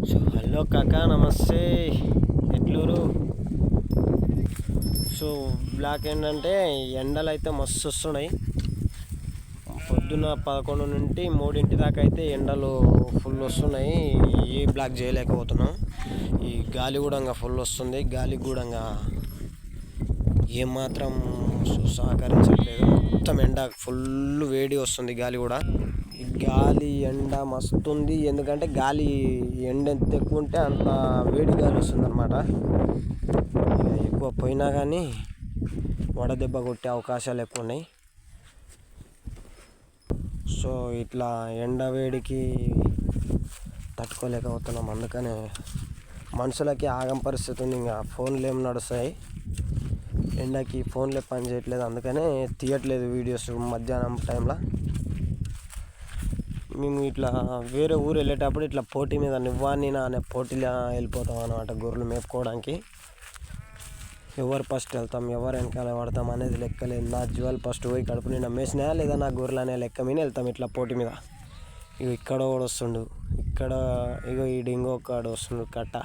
So hello కాకా, నమస్తే. ఎట్లూరు. So black ఏంటంటే ఎండలు అయితే మస్తు వస్తున్నాయి. పొద్దున్న 11 నుండి 3 దాకా అయితే ఎండలు ఫుల్ వస్తున్నాయి. ఏ బ్లాక్ చేయలేకపోతున్నాం. ఈ గాలి కూడా ఫుల్ వస్తుంది. గాలికి కూడా ఏమాత్రం సహకరించట్లేదు. మొత్తం ఎండ ఫుల్ వేడి వస్తుంది. గాలి కూడా, ఈ గాలి ఎండ మస్తుంది. ఎందుకంటే గాలి ఎండ ఎంత ఎక్కువ ఉంటే అంత వేడి గాలి వస్తుంది అనమాట. ఎక్కువ పోయినా కానీ వడదెబ్బ కొట్టే అవకాశాలు ఎక్కువ ఉన్నాయి. సో ఇట్లా ఎండ వేడికి తట్టుకోలేకపోతున్నాం. అందుకనే మనుషులకి ఆగం పరిస్థితి ఉంది. ఇంకా ఫోన్లు ఏం నడుస్తాయి, ఎండకి ఫోన్లే పని చేయట్లేదు. అందుకనే తీయట్లేదు వీడియోస్ మధ్యాహ్నం టైంలో. మేము ఇట్లా వేరే ఊరు వెళ్ళేటప్పుడు ఇట్లా పోటీ మీద నువ్వానినా అనే పోటీలో వెళ్ళిపోతాం అన్నమాట. గొర్రెలు మేపుకోవడానికి ఎవరు ఫస్ట్ వెళ్తాం, ఎవరు వెనకాల పడతాం అనేది లెక్కలేదు. నా జ్యువెల్ ఫస్ట్ పోయి కడుపు నిండా మేసినాయా లేదా నా గొర్రెలు అనే లెక్క మీద వెళ్తాం ఇట్లా పోటీ మీద. ఇగో ఇక్కడ కూడా వస్తుండు, ఇక్కడ ఇగో ఈడు ఇంకొకడు వస్తుండు కట్ట.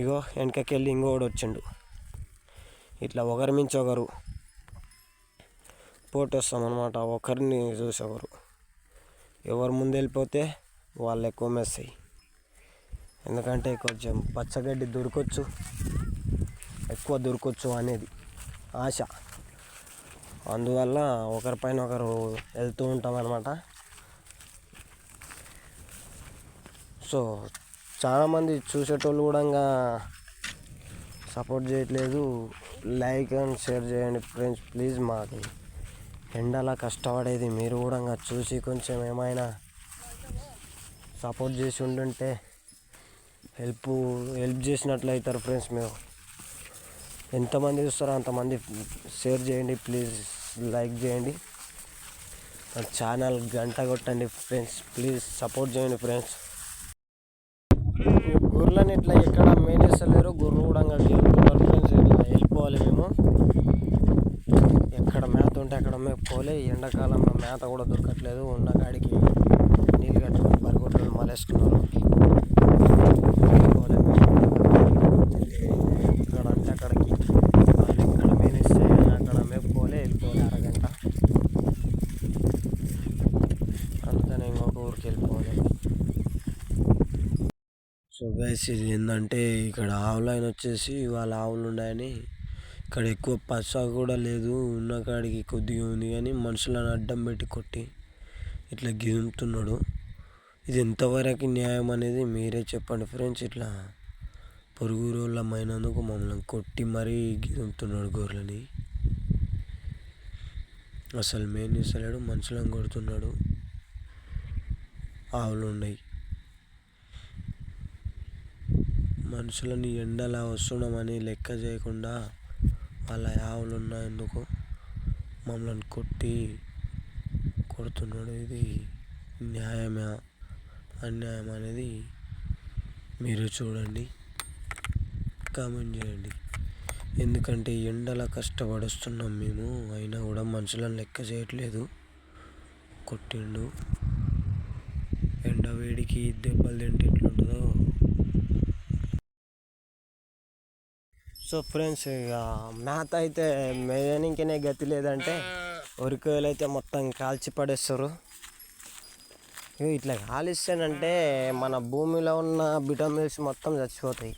ఇగో వెనకకెళ్ళి ఇంకొకడు వచ్చిండు. ఇట్లా ఒకరి మించి ఒకరు పోటీ వస్తాం అనమాట. ఒకరిని చూసి ఒకరు. ఎవరు ముందు వెళ్ళిపోతే వాళ్ళు ఎక్కువ మేస్తాయి. ఎందుకంటే కొంచెం పచ్చగడ్డి ఎక్కువ దొరకొచ్చు అనేది ఆశ. అందువల్ల ఒకరిపైన ఒకరు వెళ్తూ ఉంటాం అన్నమాట. సో చాలామంది చూసేటోళ్ళు కూడా సపోర్ట్ చేయట్లేదు. లైక్ అండ్ షేర్ చేయండి ఫ్రెండ్స్ ప్లీజ్. మాకు ఎండలా కష్టపడేది మీరు కూడా చూసి కొంచెం ఏమైనా సపోర్ట్ చేసి ఉండుంటే హెల్ప్ చేసినట్లు అవుతారు ఫ్రెండ్స్. మీరు ఎంతమంది చూస్తారో అంతమంది షేర్ చేయండి ప్లీజ్, లైక్ చేయండి, ఛానల్ గంట కొట్టండి ఫ్రెండ్స్ ప్లీజ్. సపోర్ట్ చేయండి ఫ్రెండ్స్. గొర్రెలను ఇట్లా ఎక్కడ మేనేస్తలేరు. గొర్రెలు కూడా గెలుపుతున్నారు ఫ్రెండ్స్. ఇట్లా వెళ్ళిపోవాలి మేము. ఎక్కడ మేత ఉంటే అక్కడ మేపుకోవాలి. ఎండాకాలంలో మేత కూడా దొరకట్లేదు. ఉన్న కాడికి నీళ్ళు కట్టుకొని పరిగొట్లు మలేస్తున్నారు. ఇక్కడ అంటే అక్కడికి ఎక్కడ మేనేస్తే అక్కడ మేపుకోవాలి, వెళ్ళిపోవాలి అరగంట. అందుకని ఇంకొక ఊరికి వెళ్ళిపోవాలి. సో గైస్, ఇది ఏంటంటే ఇక్కడ ఆవులైన వచ్చేసి వాళ్ళ ఆవులు ఉన్నాయని ఇక్కడ ఎక్కువ పచ్చ కూడా లేదు. ఉన్న కాడికి కొద్దిగా ఉంది కానీ మనుషులను అడ్డం పెట్టి కొట్టి ఇట్లా గిదుముతున్నాడు. ఇది ఎంతవరకు న్యాయం అనేది మీరే చెప్పండి ఫ్రెండ్స్. ఇట్లా పొరుగు రోళ్ళమైనందుకు మమ్మల్ని కొట్టి మరీ గిదుముతున్నాడు గొర్రెలని. అసలు మెయిన్ ఇస్తలేడు, మనుషులను కొడుతున్నాడు. ఆవులు ఉన్నాయి. మనుషులని ఎండలా వస్తున్నామని లెక్క చేయకుండా వాళ్ళ ఆవులు ఉన్నందుకు మమ్మల్ని కొడుతున్నాడు. ఇది న్యాయమా అన్యాయం అనేది మీరు చూడండి, కామెంట్ చేయండి. ఎందుకంటే ఎండలా కష్టపడుస్తున్నాం మేము, అయినా కూడా మనుషులను లెక్క చేయట్లేదు. కొట్టిండు. ఎండ వేడికి దెబ్బలు తింటే ఎట్లుంటుందో. సో ఫ్రెండ్స్, ఇక మేత అయితే మేయనికనే గతి లేదంటే ఉరికోయలు అయితే మొత్తం కాల్చి పడేస్తారు. ఇట్లా కాలిస్తేనంటే మన భూమిలో ఉన్న విటమిన్స్ మొత్తం చచ్చిపోతాయి.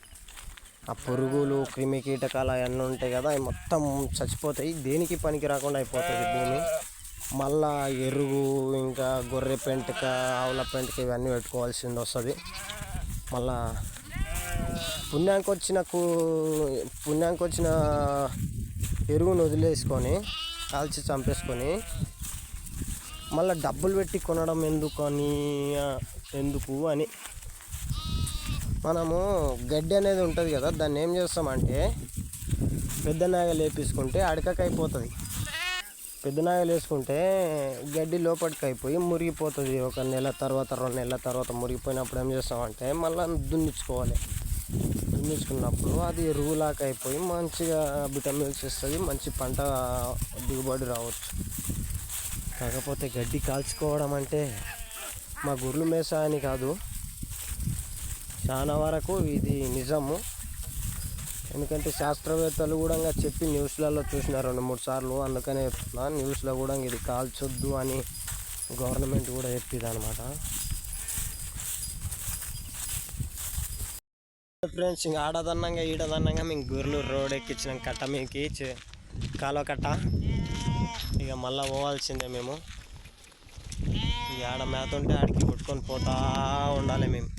ఆ పురుగులు, క్రిమి కీటకాలు అవన్నీ ఉంటాయి కదా, అవి మొత్తం చచ్చిపోతాయి. దేనికి పనికి రాకుండా అయిపోతుంది భూమి. మళ్ళా ఎరువు, ఇంకా గొర్రె పెంటక, ఆవుల పెంటక ఇవన్నీ పెట్టుకోవాల్సింది వస్తుంది. మళ్ళా పుణ్యానికి వచ్చిన ఎరువును వదిలేసుకొని కాల్చి చంపేసుకొని మళ్ళీ డబ్బులు పెట్టి కొనడం ఎందుకు అని మనము గడ్డి అనేది ఉంటుంది కదా, దాన్ని ఏం చేస్తామంటే పెద్ద నాగలు వేపించుకుంటే అడకకైపోతుంది. పెద్ద నాగలు వేసుకుంటే గడ్డి లోపలికి అయిపోయి మురిగిపోతుంది. 1 నెల తర్వాత 2 నెలల తర్వాత మురిగిపోయినప్పుడు ఏం చేస్తామంటే మళ్ళీ దున్నించుకున్నప్పుడు అది ఎరువులాగా అయిపోయి మంచిగా విటమిన్స్ ఇస్తుంది. మంచి పంట దిగుబడి రావచ్చు. కాకపోతే గడ్డి కాల్చుకోవడం అంటే మా గొర్రెలు మేసా అని కాదు, చాలా వరకు ఇది నిజము. ఎందుకంటే శాస్త్రవేత్తలు కూడా చెప్పి న్యూస్లలో చూసిన 2-3 సార్లు. అందుకనే చెప్తున్నా, న్యూస్లో కూడా ఇది కాల్చొద్దు అని గవర్నమెంట్ కూడా చెప్పింది అనమాట. ఫ్రెండ్స్, ఇంక ఆడదన్నంగా ఈడదన్నంగా మేము గొర్రెలు రోడ్ ఎక్కించినాం కట్ట మీకి, కాలువ కట్ట. ఇక మళ్ళీ పోవాల్సిందే మేము. ఇక ఆడ మేత ఉంటే ఆడికి కొట్టుకొని పోతా ఉండాలి మేము.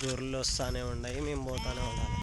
గొర్రెలు వస్తూనే ఉన్నాయి, మేము పోతూనే ఉండాలి.